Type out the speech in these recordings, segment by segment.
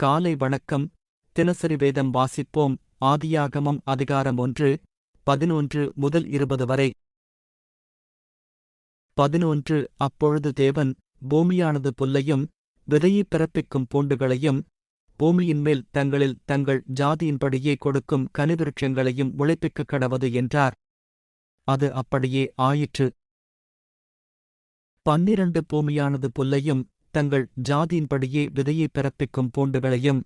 காலை வணக்கம். தினசரி வேதம் வாசிப்போம். ஆதியாகமம் அதிகாரம் 1, 11 முதல் 20 வரை. 11. அப்பொழுது தேவன், பூமியானது புல்லையும் விதையைப் பிறப்பிக்கும் பூண்டுகளையும் பூமியின்மேல் தங்களில் தங்கள் ஜாதியின்படியே கொடுக்கும் கனிவிருட்சங்களையும் முளைப்பிக்கக் கடவது என்றார். அது அப்படியே ஆயிற்று. 12 பூமியானது புல்லையும் தங்கள் ஜாதியின்படியே விதையைப் பிறப்பிக்கும் பூண்டுகளையும்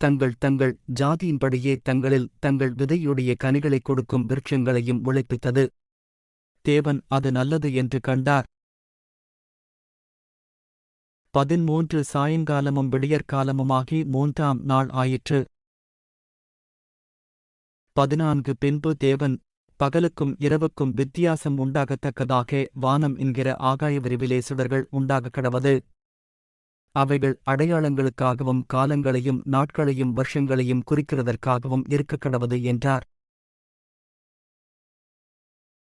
தங்கள் தங்கள் ஜாதியின்படியே தங்களில் தங்கள் விதையுடைய கனிகளைக் கொடுக்கும் விருட்சங்களையும் முளைப்பித்தது. தேவன் அது நல்லது என்று கண்டார். 13 சாயங்காலமும் விடியற்காலமுமாகி 3ஆம் நாள் ஆயிற்று. 14 பின்பு தேவன், பகலுக்கும் இரவுக்கும் வித்தியாசம் உண்டாகத்தக்கதாக வானம் என்கிற ஆகாய விரிவிலே சுடர்கள் உண்டாகக் கடவது. அவைகள் அடையாளங்களுக்காகவும் காலங்களையும் நாட்களையும் வருஷங்களையும் குறிக்கிறதற்காகவும் இருக்கக் கடவது என்றார்.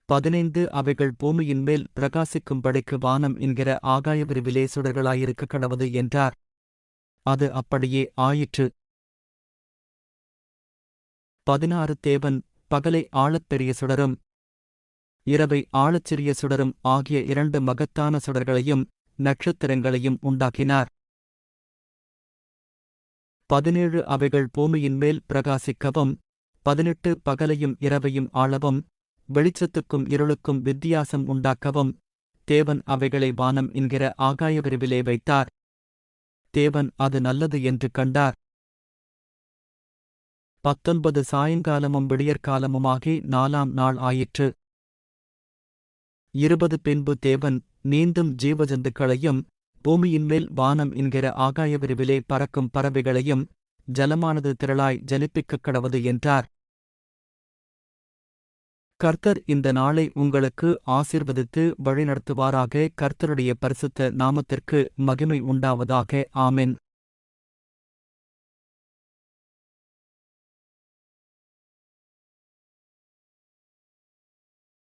15 அவைகள் பூமியின்மேல் பிரகாசிக்கும்படிக்கு வானம் என்கிற ஆகாய விரிவிலே சுடர்களாயிருக்கக் கடவது என்றார். அது அப்படியே ஆயிற்று. 16 தேவன் பகலை ஆழப் பெரிய சுடரும் இரவை ஆழச் சிறிய சுடரும் ஆகிய 2 மகத்தான சுடர்களையும் நட்சத்திரங்களையும் உண்டாக்கினார். 17 அவைகள் பூமியின்மேல் பிரகாசிக்கவும் 18 பகலையும் இரவையும் ஆளவும் வெளிச்சத்துக்கும் இருளுக்கும் வித்தியாசம் உண்டாக்கவும் தேவன் அவைகளை வானம் என்கிற ஆகாய விரிவிலே வைத்தார். தேவன் அது நல்லது என்று கண்டார். 19 சாயங்காலமும் விடியற்காலமுமாகி 4ஆம் நாள் ஆயிற்று. 20 பின்பு தேவன், நீந்தும் ஜீவஜந்துக்களையும் பூமியின்மேல் வானம் என்கிற ஆகாய விரிவிலே பறக்கும் பறவைகளையும் ஜலமானது திரளாய் ஜனிப்பிக்கக் கடவது என்றார். கர்த்தர் இந்த நாளை உங்களுக்கு ஆசீர்வதித்து வழிநடத்துவாராக. கர்த்தருடைய பரிசுத்த நாமத்திற்கு மகிமை உண்டாவதாக. ஆமென்.